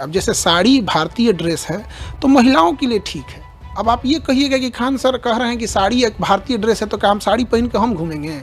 अब जैसे साड़ी भारतीय ड्रेस है तो महिलाओं के लिए ठीक है। अब आप ये कहिएगा कि खान सर कह रहे हैं कि साड़ी एक भारतीय ड्रेस है तो क्या हम साड़ी पहन के हम घूमेंगे?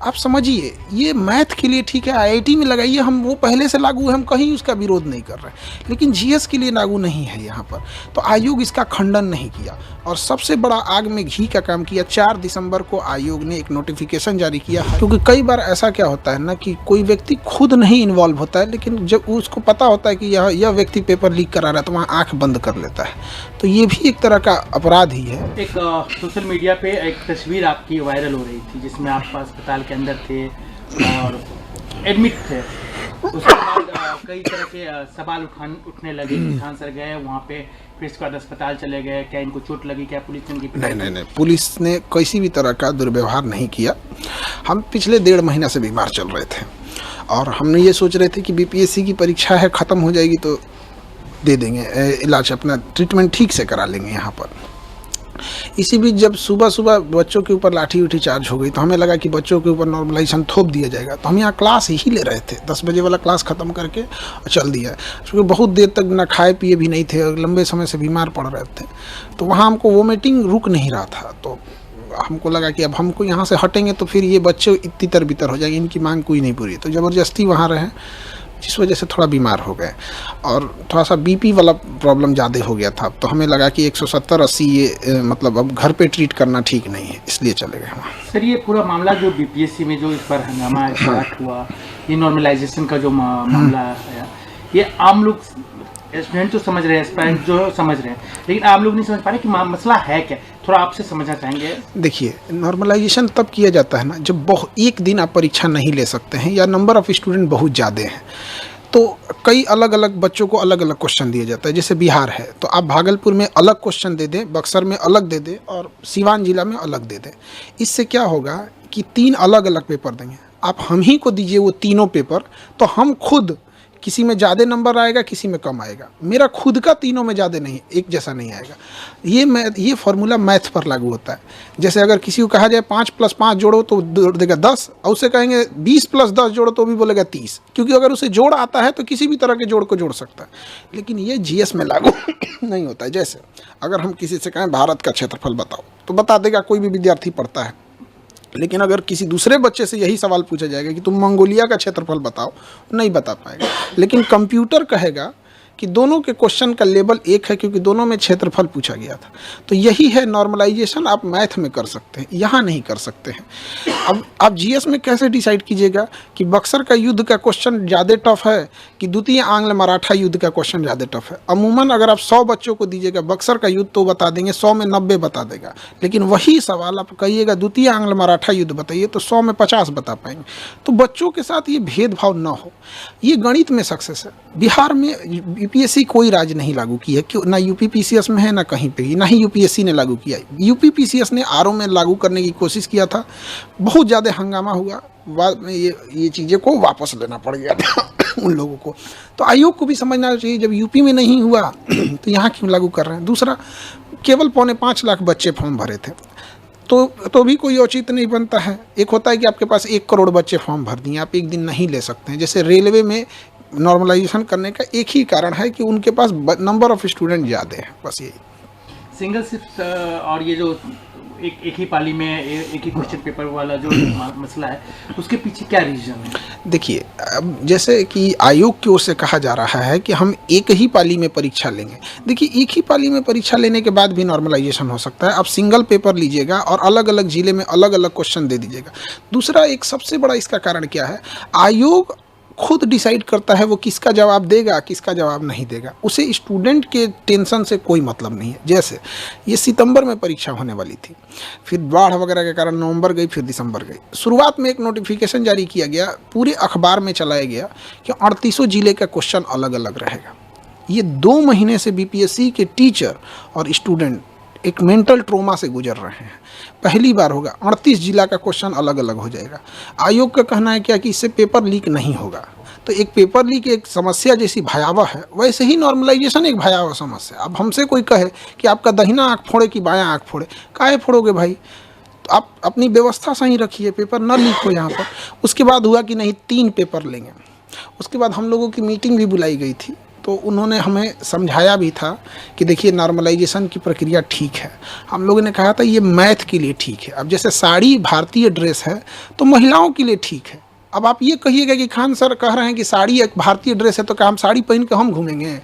आप समझिए, ये मैथ के लिए ठीक है, आईआईटी में लगाइए, हम वो पहले से लागू है, हम कहीं उसका विरोध नहीं कर रहे हैं, लेकिन जीएस के लिए लागू नहीं है यहाँ पर। तो आयोग इसका खंडन नहीं किया और सबसे बड़ा आग में घी का काम किया। 4 दिसंबर को आयोग ने एक नोटिफिकेशन जारी किया, क्योंकि कई बार ऐसा क्या होता है ना कि कोई व्यक्ति खुद नहीं इन्वॉल्व होता है, लेकिन जब उसको पता होता है कि यह व्यक्ति पेपर लीक करा रहा है तो वहाँ आँख बंद कर लेता है। तो ये भी एक तरह का अपराध ही है। एक सोशल मीडिया पे एक तस्वीर आपकी वायरल हो रही थी जिसमें आप अस्पताल के अंदर थे और एडमिट थे। उसके बाद कई तरह के सवाल उठने लगे कि खान सर गए वहाँ पे, फिर इसके बाद अस्पताल चले गए, क्या इनको चोट लगी, क्या पुलिस ने इनकी? नहीं, पुलिस ने किसी भी तरह का दुर्व्यवहार नहीं किया। हम पिछले 1.5 महीना से बीमार चल रहे थे और हमने ये सोच रहे थे कि बीपीएससी की परीक्षा है, ख़त्म हो जाएगी तो दे देंगे इलाज, अपना ट्रीटमेंट ठीक से करा लेंगे यहाँ पर। इसी बीच जब सुबह सुबह बच्चों के ऊपर लाठी उठी चार्ज हो गई तो हमें लगा कि बच्चों के ऊपर नॉर्मलाइजेशन थोप दिया जाएगा, तो हम यहाँ क्लास ही ले रहे थे। 10 बजे वाला क्लास ख़त्म करके और चल दिया, क्योंकि बहुत देर तक ना खाए पिए भी नहीं थे और लंबे समय से बीमार पड़ रहे थे। तो वहाँ हमको वोमिटिंग रुक नहीं रहा था, तो हमको लगा कि अब हमको यहाँ से हटेंगे तो फिर ये बच्चे तितर बितर हो जाएंगे, इनकी मांग कोई नहीं पूरी। तो ज़बरदस्ती वहाँ रहे, जिस वजह से थोड़ा बीमार हो गए और थोड़ा सा बीपी वाला प्रॉब्लम ज़्यादा हो गया था। तो हमें लगा कि 170-80 ये मतलब अब घर पे ट्रीट करना ठीक नहीं है, इसलिए चले गए वहाँ। सर, ये पूरा मामला जो बीपीएससी में जो इस पर हंगामा स्टार्ट हुआ, ये नॉर्मलाइजेशन का जो मामला है, ये आम लोग स्टूडेंट तो समझ रहे हैं, एस्पायरेंट जो समझ रहे हैं, लेकिन आम लोग नहीं समझ पा रहे कि मसला है क्या। थोड़ा आपसे समझना चाहेंगे। देखिए, नॉर्मलाइजेशन तब किया जाता है ना जब एक दिन आप परीक्षा नहीं ले सकते हैं या नंबर ऑफ़ स्टूडेंट बहुत ज़्यादा हैं, तो कई अलग अलग बच्चों को अलग अलग क्वेश्चन दिया जाता है। जैसे बिहार है तो आप भागलपुर में अलग क्वेश्चन दे दें, बक्सर में अलग दे दें और सीवान जिला में अलग दे दें। इससे क्या होगा कि 3 अलग अलग पेपर देंगे, आप हम ही को दीजिए वो तीनों पेपर, तो हम खुद किसी में ज़्यादा नंबर आएगा, किसी में कम आएगा। मेरा खुद का तीनों में ज़्यादा नहीं, एक जैसा नहीं आएगा। ये फार्मूला मैथ पर लागू होता है। जैसे अगर किसी को कहा जाए 5 + 5 जोड़ो तो देगा 10, और उसे कहेंगे 20 + 10 जोड़ो तो भी बोलेगा 30, क्योंकि अगर उसे जोड़ आता है तो किसी भी तरह के जोड़ को जोड़ सकता है। लेकिन ये जीएस में लागू नहीं होता है। जैसे अगर हम किसी से कहें भारत का क्षेत्रफल बताओ तो बता देगा, कोई भी विद्यार्थी पढ़ता है। लेकिन अगर किसी दूसरे बच्चे से यही सवाल पूछा जाएगा कि तुम मंगोलिया का क्षेत्रफल बताओ, नहीं बता पाएगा। लेकिन कंप्यूटर कहेगा कि दोनों के क्वेश्चन का लेवल एक है, क्योंकि दोनों में क्षेत्रफल पूछा गया था। तो यही है नॉर्मलाइजेशन, आप मैथ में कर सकते हैं, यहाँ नहीं कर सकते हैं। अब आप जीएस में कैसे डिसाइड कीजिएगा कि बक्सर का युद्ध का क्वेश्चन ज़्यादा टफ है कि द्वितीय आंग्ल मराठा युद्ध का क्वेश्चन ज़्यादा टफ है? अमूमन अगर आप 100 बच्चों को दीजिएगा बक्सर का युद्ध तो बता देंगे, 100 में 90 बता देगा। लेकिन वही सवाल आप कहिएगा द्वितीय आंग्ल मराठा युद्ध बताइए तो 100 में 50 बता पाएंगे। तो बच्चों के साथ ये भेदभाव न हो, ये गणित में सक्सेस है। बिहार में यूपीएससी कोई राज्य नहीं लागू की है, क्यों? ना यूपीपीसीएस में है, ना कहीं पे ही, ना ही यूपीएससी ने लागू किया है। यूपीपीसीएस ने आरओ में लागू करने की कोशिश किया था, बहुत ज़्यादा हंगामा हुआ, बाद में ये चीज़ें को वापस लेना पड़ गया था उन लोगों को। तो आयोग को भी समझना चाहिए, जब यूपी में नहीं हुआ तो यहाँ क्यों लागू कर रहे हैं। दूसरा, केवल 5.25 लाख बच्चे फॉर्म भरे थे, तो भी कोई औचित्य नहीं बनता है। एक होता है कि आपके पास 1 करोड़ बच्चे फॉर्म भर दिए, आप एक दिन नहीं ले सकते हैं। जैसे रेलवे में नॉर्मलाइजेशन करने का एक ही कारण है कि उनके पास नंबर ऑफ स्टूडेंट ज़्यादा है, बस यही। सिंगल शिफ्ट और ये जो एक ही पाली में एक ही क्वेश्चन पेपर वाला जो मसला है, उसके पीछे क्या रीजन है? देखिए, अब जैसे कि आयोग की ओर से कहा जा रहा है कि हम एक ही पाली में परीक्षा लेंगे। देखिए, एक ही पाली में परीक्षा लेने के बाद भी नॉर्मलाइजेशन हो सकता है। आप सिंगल पेपर लीजिएगा और अलग अलग जिले में अलग अलग क्वेश्चन दे दीजिएगा। दूसरा, एक सबसे बड़ा इसका कारण क्या है, आयोग खुद डिसाइड करता है वो किसका जवाब देगा, किसका जवाब नहीं देगा। उसे स्टूडेंट के टेंशन से कोई मतलब नहीं है। जैसे ये सितंबर में परीक्षा होने वाली थी, फिर बाढ़ वगैरह के कारण नवंबर गई, फिर दिसंबर गई। शुरुआत में एक नोटिफिकेशन जारी किया गया, पूरे अखबार में चलाया गया कि 38 जिले का क्वेश्चन अलग अलग रहेगा। ये 2 महीने से बीपीएससी के टीचर और स्टूडेंट एक मेंटल ट्रोमा से गुजर रहे हैं। पहली बार होगा 38 जिला का क्वेश्चन अलग अलग हो जाएगा। आयोग का कहना है क्या कि इससे पेपर लीक नहीं होगा। तो एक पेपर लीक एक समस्या जैसी भयावह है, वैसे ही नॉर्मलाइजेशन एक भयावह समस्या। अब हमसे कोई कहे कि आपका दाहिना आँख फोड़े कि बायां आँख फोड़े, काहे फोड़ोगे भाई? तो आप अपनी व्यवस्था सही रखिए, पेपर न लीक हो यहाँ पर। उसके बाद हुआ कि नहीं 3 पेपर लेंगे। उसके बाद हम लोगों की मीटिंग भी बुलाई गई थी तो उन्होंने हमें समझाया भी था कि देखिए नॉर्मलाइजेशन की प्रक्रिया ठीक है। हम लोगों ने कहा था ये मैथ के लिए ठीक है। अब जैसे साड़ी भारतीय ड्रेस है तो महिलाओं के लिए ठीक है। अब आप ये कहिएगा कि खान सर कह रहे हैं कि साड़ी एक भारतीय ड्रेस है तो क्या हम साड़ी पहन के हम घूमेंगे?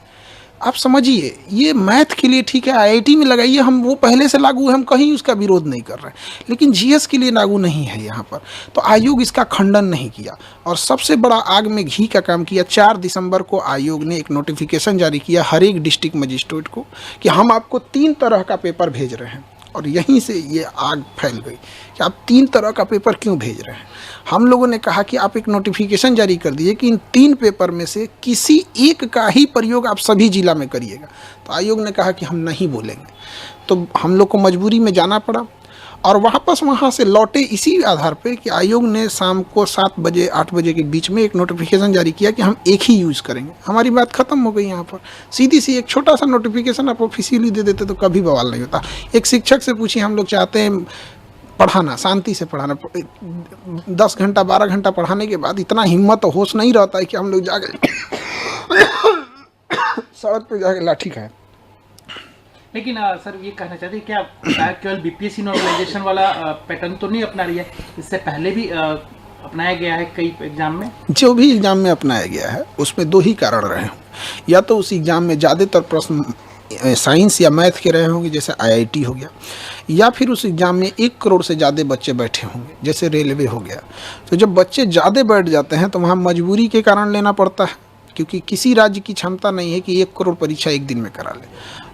आप समझिए ये मैथ के लिए ठीक है, आईआईटी में लगाइए, हम वो पहले से लागू है, हम कहीं उसका विरोध नहीं कर रहे हैं, लेकिन जीएस के लिए लागू नहीं है यहाँ पर। तो आयोग इसका खंडन नहीं किया और सबसे बड़ा आग में घी का काम किया। 4 दिसंबर को आयोग ने एक नोटिफिकेशन जारी किया हर एक डिस्ट्रिक्ट मजिस्ट्रेट को कि हम आपको 3 तरह का पेपर भेज रहे हैं। और यहीं से ये आग फैल गई कि आप 3 तरह का पेपर क्यों भेज रहे हैं। हम लोगों ने कहा कि आप एक नोटिफिकेशन जारी कर दीजिए कि इन 3 पेपर में से किसी एक का ही प्रयोग आप सभी जिला में करिएगा। तो आयोग ने कहा कि हम नहीं बोलेंगे। तो हम लोग को मजबूरी में जाना पड़ा और वापस वहाँ से लौटे इसी आधार पे कि आयोग ने शाम को 7 बजे 8 बजे के बीच में एक नोटिफिकेशन जारी किया कि हम एक ही यूज़ करेंगे। हमारी बात ख़त्म हो गई। यहाँ पर सीधी सी एक छोटा सा नोटिफिकेशन आप ऑफिशियली दे देते तो कभी बवाल नहीं होता। एक शिक्षक से पूछिए, हम लोग चाहते हैं पढ़ाना, शांति से पढ़ाना, 10 घंटा 12 घंटा पढ़ाने के बाद इतना हिम्मत और होश नहीं रहता है कि हम लोग जाके सड़क पे जाके लाठी खाएं। लेकिन सर ये कहना चाहते हैं क्या केवल बीपीएससी नॉर्मलाइजेशन वाला पैटर्न तो नहीं अपना रही है, इससे पहले भी अपनाया गया है कई एग्जाम में? जो भी एग्जाम में अपनाया गया है उसमें 2 ही कारण रहे हों। या तो उस एग्जाम में ज़्यादातर प्रश्न साइंस या मैथ के रहे होंगे जैसे आईआईटी हो गया, या फिर उस एग्ज़ाम में 1 करोड़ से ज़्यादा बच्चे बैठे होंगे जैसे रेलवे हो गया। तो जब बच्चे ज़्यादा बैठ जाते हैं तो वहाँ मजबूरी के कारण लेना पड़ता है, क्योंकि किसी राज्य की क्षमता नहीं है कि 1 करोड़ परीक्षा एक दिन में करा ले।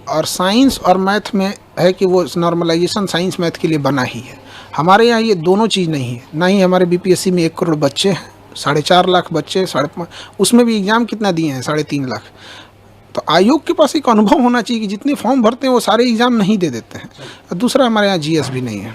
और साइंस और मैथ में है कि वो नॉर्मलाइजेशन साइंस मैथ के लिए बना ही है। हमारे यहाँ ये दोनों चीज़ नहीं है। ना ही हमारे बीपीएससी में 1 करोड़ बच्चे हैं, 4.5 लाख बच्चे, 5.5, उसमें भी एग्ज़ाम कितना दिए हैं 3.5 लाख। तो आयोग के पास एक अनुभव होना चाहिए कि जितने फॉर्म भरते हैं वो सारे एग्ज़ाम नहीं दे देते हैं। और दूसरा, हमारे यहाँ जीएस भी नहीं है।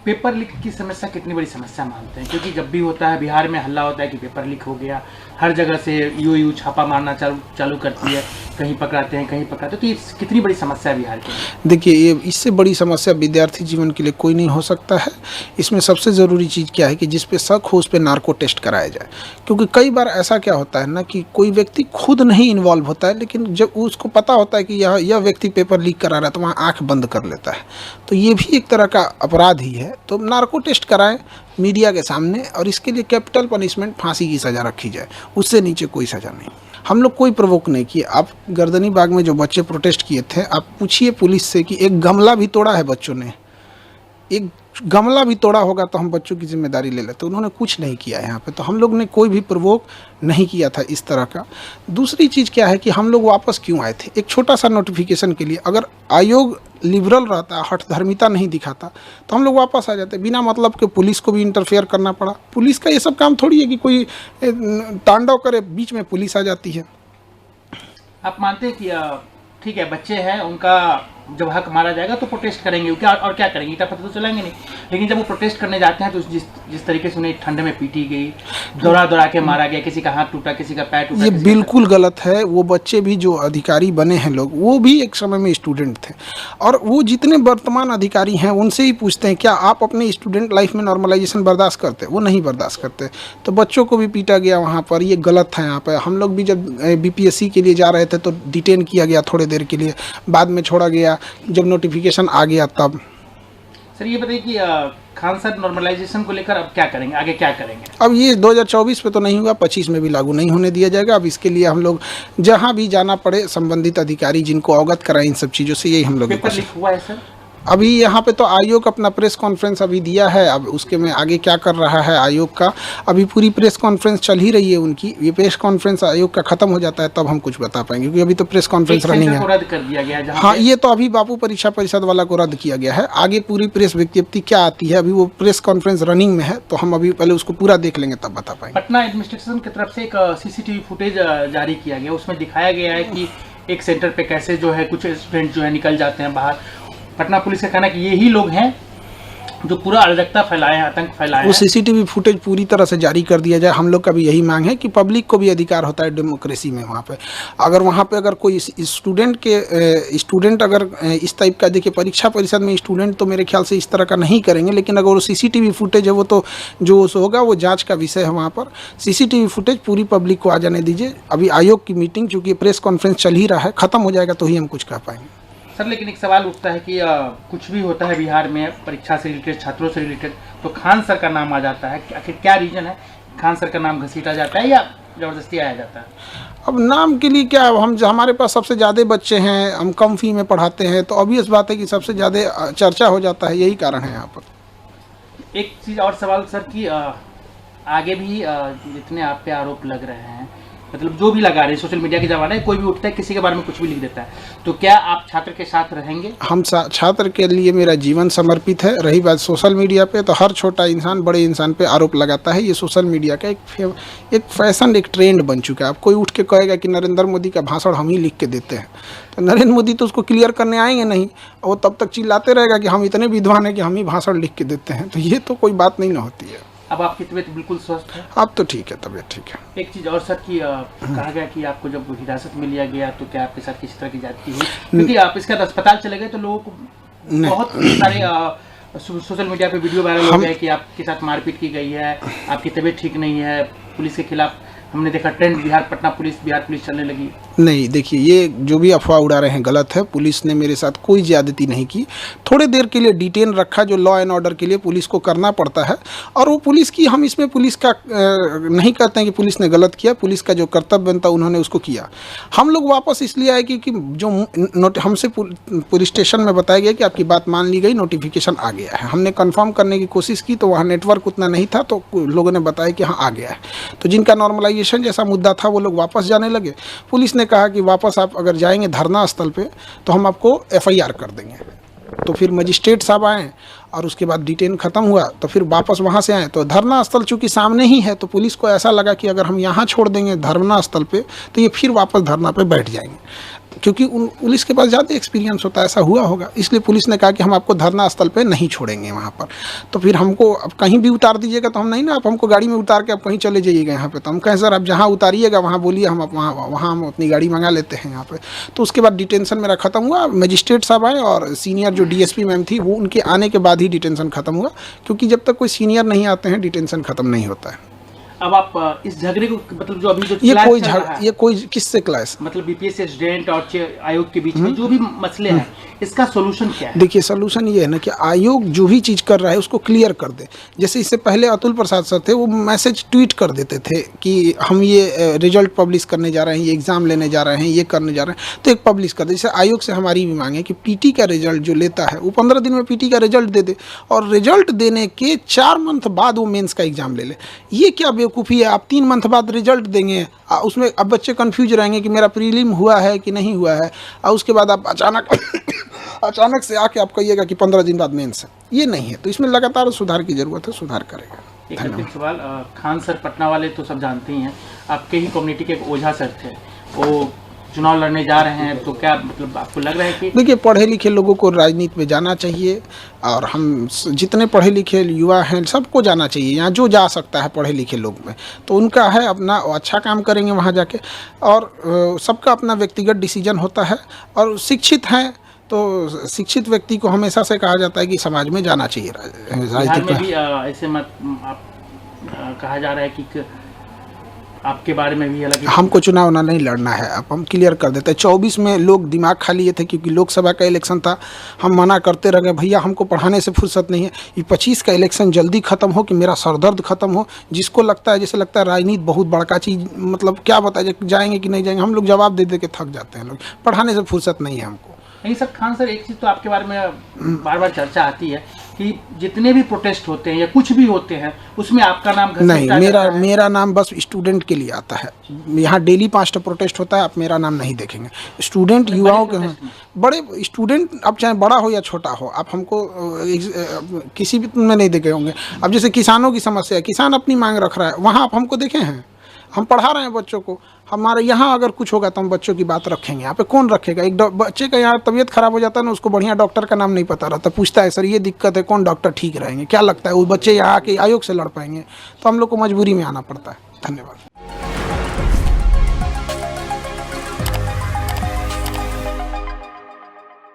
पेपर लीक की समस्या कितनी बड़ी समस्या मानते हैं? क्योंकि जब भी होता है बिहार में हल्ला होता है कि पेपर लीक हो गया, हर जगह से यूयू छापा मारना चालू करती है, कहीं पकड़ाते हैं कहीं पकड़ाते हैं। तो ये कितनी बड़ी समस्या है बिहार की? देखिए, ये इससे बड़ी समस्या विद्यार्थी जीवन के लिए कोई नहीं हो सकता है। इसमें सबसे ज़रूरी चीज़ क्या है कि जिस पे शक हो उस पे नार्को टेस्ट कराया जाए। क्योंकि कई बार ऐसा क्या होता है ना कि कोई व्यक्ति खुद नहीं इन्वॉल्व होता है, लेकिन जब उसको पता होता है कि यह व्यक्ति पेपर लीक करा रहा है तो वहाँ आँख बंद कर लेता है। तो ये भी एक तरह का अपराध ही है। तो नार्को टेस्ट कराएं मीडिया के सामने, और इसके लिए कैपिटल पनिशमेंट, फांसी की सज़ा रखी जाए, उससे नीचे कोई सज़ा नहीं। हम लोग कोई प्रवोक नहीं किए। आप गर्दनी बाग में जो बच्चे प्रोटेस्ट किए थे, आप पूछिए पुलिस से कि एक गमला भी तोड़ा है बच्चों ने, एक गमला भी तोड़ा होगा तो हम बच्चों की जिम्मेदारी ले लेते। उन्होंने कुछ नहीं किया यहाँ पे। तो हम लोग ने कोई भी प्रवोक नहीं किया था इस तरह का। दूसरी चीज़ क्या है कि हम लोग वापस क्यों आए थे? एक छोटा सा नोटिफिकेशन के लिए। अगर आयोग लिबरल रहता, हठधर्मिता नहीं दिखाता, तो हम लोग वापस आ जाते। बिना मतलब के पुलिस को भी इंटरफेयर करना पड़ा। पुलिस का ये सब काम थोड़ी है कि कोई तांडव करे, बीच में पुलिस आ जाती है। आप मानते हैं कि ठीक है, बच्चे हैं, उनका जब हक मारा जाएगा तो प्रोटेस्ट करेंगे, क्या और क्या करेंगे, इतना पता तो चलेंगे नहीं। लेकिन जब वो प्रोटेस्ट करने जाते हैं तो जिस तरीके से उन्हें ठंड में पीटी गई, दौड़ा के मारा गया, किसी का हाथ टूटा, किसी का पैर टूटा, ये बिल्कुल गलत है। वो बच्चे भी जो अधिकारी बने हैं लोग, वो भी एक समय में स्टूडेंट थे। और वो जितने वर्तमान अधिकारी हैं उनसे ही पूछते हैं क्या आप अपने स्टूडेंट लाइफ में नॉर्मलाइजेशन बर्दाश्त करते? वो नहीं बर्दाश्त करते। तो बच्चों को भी पीटा गया वहाँ पर, ये गलत है। यहाँ पर हम लोग भी जब बीपीएससी के लिए जा रहे थे तो डिटेन किया गया थोड़ी देर के लिए, बाद में छोड़ा गया जब नोटिफिकेशन आ गया तब। सर ये बताइए कि खान साहब नॉर्मलाइजेशन को लेकर अब क्या करेंगे, आगे क्या करेंगे? अब ये 2024 पे तो नहीं हुआ, 25 में भी लागू नहीं होने दिया जाएगा। अब इसके लिए हम लोग जहां भी जाना पड़े, संबंधित अधिकारी जिनको अवगत कराएं इन सब चीज़ों से, यही हम लोग। पेपर लीक हुआ है सर? अभी यहाँ पे तो आयोग अपना प्रेस कॉन्फ्रेंस अभी दिया है। अब उसके में आगे क्या कर रहा है आयोग का, अभी पूरी प्रेस कॉन्फ्रेंस चल ही रही है उनकी। ये प्रेस कॉन्फ्रेंस आयोग का खत्म हो जाता है तब हम कुछ बता पाएंगे, क्योंकि अभी तो प्रेस कॉन्फ्रेंस रनिंग है। रद्द कर दिया गया है। हाँ, ये तो अभी बापू परीक्षा परिषद वाला को रद्द किया गया है। आगे पूरी प्रेस विज्ञप्ति क्या आती है, अभी वो प्रेस कॉन्फ्रेंस रनिंग में है, तो हम अभी पहले उसको पूरा देख लेंगे तब बता पाएंगे। पटना एडमिनिस्ट्रेशन की तरफ से एक सीसीटीवी फुटेज जारी किया गया, उसमें दिखाया गया है कि एक सेंटर पे कैसे जो है कुछ स्टूडेंट जो है निकल जाते हैं बाहर। पटना पुलिस का कहना है कि यही लोग हैं जो पूरा अराजकता फैलाए हैं, आतंक फैलाए वो हैं। सीसीटीवी फुटेज पूरी तरह से जारी कर दिया जाए। हम लोग का भी यही मांग है कि पब्लिक को भी अधिकार होता है डेमोक्रेसी में। वहाँ पे अगर कोई स्टूडेंट अगर इस टाइप का, देखिए परीक्षा परिषद में स्टूडेंट तो मेरे ख्याल से इस तरह का नहीं करेंगे, लेकिन अगर वो सीसीटीवी फुटेज है वो तो जो होगा वो जांच का विषय है। वहाँ पर सीसीटीवी फुटेज पूरी पब्लिक को आ जाने दीजिए। अभी आयोग की मीटिंग, चूँकि प्रेस कॉन्फ्रेंस चल ही रहा है, ख़त्म हो जाएगा तो ही हम कुछ कह पाएंगे। सर लेकिन एक सवाल उठता है कि कुछ भी होता है बिहार में परीक्षा से रिलेटेड, छात्रों से रिलेटेड, तो खान सर का नाम आ जाता है। आखिर क्या रीजन है, खान सर का नाम घसीटा जाता है या ज़बरदस्ती आया जाता है? अब नाम के लिए क्या, हमारे पास सबसे ज़्यादा बच्चे हैं, हम कम फी में पढ़ाते हैं, तो ऑब्वियस बात है कि सबसे ज़्यादा चर्चा हो जाता है। यही कारण है यहाँ पर। एक चीज़ और सवाल सर कि आगे भी जितने आप पे आरोप लग रहे हैं, मतलब जो भी लगा रहे हैं, सोशल मीडिया के ज़माने कोई भी उठता है, किसी के बारे में कुछ भी लिख देता है, तो क्या आप छात्र के साथ रहेंगे? हम छात्र के लिए मेरा जीवन समर्पित है। रही बात सोशल मीडिया पे, तो हर छोटा इंसान बड़े इंसान पे आरोप लगाता है। ये सोशल मीडिया का एक फैशन, एक ट्रेंड बन चुका है। अब कोई उठ के कहेगा कि नरेंद्र मोदी का भाषण हम ही लिख के देते हैं, तो नरेंद्र मोदी तो उसको क्लियर करने आएंगे नहीं, वो तब तक चिल्लाते रहेगा कि हम इतने विद्वान हैं कि हम ही भाषण लिख के देते हैं। तो ये तो कोई बात नहीं ना होती है। अब आपकी तबीयत बिल्कुल स्वस्थ है? अब तो ठीक है, तबीयत ठीक है। एक चीज़ और सर कि कहा गया कि आपको जब हिरासत में लिया गया तो क्या आपके साथ किसी तरह की ज्यादती हुई? क्योंकि आप इसके बाद अस्पताल चले गए तो लोगों को बहुत सारे सोशल मीडिया पे वीडियो वायरल हो गए कि आपके साथ मारपीट की गई है, आपकी तबीयत ठीक नहीं है, पुलिस के खिलाफ हमने देखा ट्रेंड बिहार पुलिस चलने लगी। नहीं, देखिए ये जो भी अफवाह उड़ा रहे हैं गलत है। पुलिस ने मेरे साथ कोई ज़्यादती नहीं की। थोड़े देर के लिए डिटेन रखा, जो लॉ एंड ऑर्डर के लिए पुलिस को करना पड़ता है, और वो पुलिस की, हम इसमें पुलिस का नहीं कहते हैं कि पुलिस ने गलत किया। पुलिस का जो कर्तव्य बनता उन्होंने उसको किया। हम लोग वापस इसलिए आए कि जो हमसे पुलिस स्टेशन में बताया गया कि आपकी बात मान ली गई, नोटिफिकेशन आ गया है। हमने कन्फर्म करने की कोशिश की तो वहाँ नेटवर्क उतना नहीं था, तो लोगों ने बताया कि हाँ आ गया है। तो जिनका नॉर्मलाइजेशन जैसा मुद्दा था वो लोग वापस जाने लगे। पुलिस ने कहा कि वापस आप अगर जाएंगे धरना स्थल पे तो हम आपको एफआईआर कर देंगे। तो फिर मजिस्ट्रेट साहब आए और उसके बाद डिटेन ख़त्म हुआ, तो फिर वापस वहाँ से आए। तो धरना स्थल चूँकि सामने ही है, तो पुलिस को ऐसा लगा कि अगर हम यहाँ छोड़ देंगे धरना स्थल पे तो ये फिर वापस धरना पे बैठ जाएंगे, क्योंकि उन पुलिस के पास ज़्यादा एक्सपीरियंस होता है, ऐसा हुआ होगा। इसलिए पुलिस ने कहा कि हम आपको धरना स्थल पे नहीं छोड़ेंगे वहाँ पर। तो फिर हमको अब कहीं भी उतार दीजिएगा तो हम नहीं ना, आप हमको गाड़ी में उतार के आप कहीं चले जाइएगा यहाँ पे। तो हम कहें सर आप जहाँ उतारिएगा वहाँ बोलिए, हम वहाँ हम अपनी गाड़ी मंगा लेते हैं यहाँ पे। तो उसके बाद डिटेंशन मेरा ख़त्म हुआ। मजिस्ट्रेट साहब आए और सीनियर जो डीएसपी मैम थी, वो उनके आने के बाद ही डिटेंशन ख़त्म हुआ, क्योंकि जब तक कोई सीनियर नहीं आते हैं डिटेंशन ख़त्म नहीं होता है। अब आप इस झगड़े को, मतलब जो अभी जो ये कोई किससे क्लास, मतलब बीपीएससी स्टूडेंट और आयोग के बीच में जो भी मसले हैं, इसका सोल्यूशन क्या है? देखिए सोल्यूशन ये है ना कि आयोग जो भी चीज़ कर रहा है उसको क्लियर कर दे। जैसे इससे पहले अतुल प्रसाद सर थे, वो मैसेज ट्वीट कर देते थे कि हम ये रिजल्ट पब्लिश करने जा रहे हैं, ये एग्ज़ाम लेने जा रहे हैं, ये करने जा रहे हैं, तो एक पब्लिश कर दे। जैसे आयोग से हमारी भी मांग है कि पीटी का रिजल्ट जो लेता है वो 15 दिन में पीटी का रिजल्ट दे दे, और रिजल्ट देने के 4 मंथ बाद वो मेंस का एग्ज़ाम ले ले। ये क्या बेवकूफ़ी है? आप 3 मंथ बाद रिजल्ट देंगे, उसमें अब बच्चे कंफ्यूज रहेंगे कि मेरा प्रीलिम हुआ है कि नहीं हुआ है, और उसके बाद आप अचानक से आके आप कहिएगा कि 15 दिन बाद मेंस है। ये नहीं है। तो इसमें लगातार सुधार की ज़रूरत है, सुधार करेगा। एक अंतिम सवाल, खान सर पटना वाले तो सब जानते ही हैं, आपके ही कम्युनिटी के एक ओझा सर थे, वो चुनाव लड़ने जा रहे हैं, तो क्या मतलब आपको लग रहा है कि? देखिए पढ़े लिखे लोगों को राजनीति में जाना चाहिए, और हम जितने पढ़े लिखे युवा हैं सबको जाना चाहिए। यहाँ जो जा सकता है पढ़े लिखे लोग में, तो उनका है अपना अच्छा काम करेंगे वहाँ जाके, और सबका अपना व्यक्तिगत डिसीजन होता है। और शिक्षित हैं तो शिक्षित व्यक्ति को हमेशा से कहा जाता है कि समाज में जाना चाहिए। राजनीति में भी ऐसे मत आप कहा जा रहा है कि आपके बारे में भी अलग, हमको चुनाव ना नहीं लड़ना है। अब हम क्लियर कर देते हैं। 24 में लोग दिमाग खा लिए थे, क्योंकि लोकसभा का इलेक्शन था, हम मना करते रह गए, भैया हमको पढ़ाने से फुर्सत नहीं है, ये 25 का इलेक्शन जल्दी ख़त्म हो कि मेरा सरदर्द ख़त्म हो। जिसको लगता है, जैसे लगता है राजनीति बहुत बड़का चीज़, मतलब क्या बताए जाएंगे कि नहीं जाएंगे, हम लोग जवाब दे दे के थक जाते हैं। लोग पढ़ाने से फुर्सत नहीं है हमको। नहीं सर, खान सर एक चीज़ तो आपके बारे में बार बार चर्चा आती है कि जितने भी प्रोटेस्ट होते हैं या कुछ भी होते हैं उसमें आपका नाम नहीं, मेरा नाम बस स्टूडेंट के लिए आता है। यहाँ डेली 5 प्रोटेस्ट होता है, आप मेरा नाम नहीं देखेंगे। स्टूडेंट युवाओं के, बड़े स्टूडेंट, अब चाहे बड़ा हो या छोटा हो, आप हमको किसी भी में नहीं देखे होंगे। अब जैसे किसानों की समस्या है, किसान अपनी मांग रख रहा है, वहाँ आप हमको देखे हैं? हम पढ़ा रहे हैं बच्चों को, हमारे यहाँ अगर कुछ होगा तो हम बच्चों की बात रखेंगे। यहाँ पे कौन रखेगा? एक बच्चे का यहाँ तबीयत खराब हो जाता है ना, उसको बढ़िया डॉक्टर का नाम नहीं पता रहता, पूछता है सर ये दिक्कत है, कौन डॉक्टर ठीक रहेंगे? क्या लगता है वो बच्चे यहाँ आके आयोग से लड़ पाएंगे? तो हम लोग को मजबूरी में आना पड़ता है। धन्यवाद।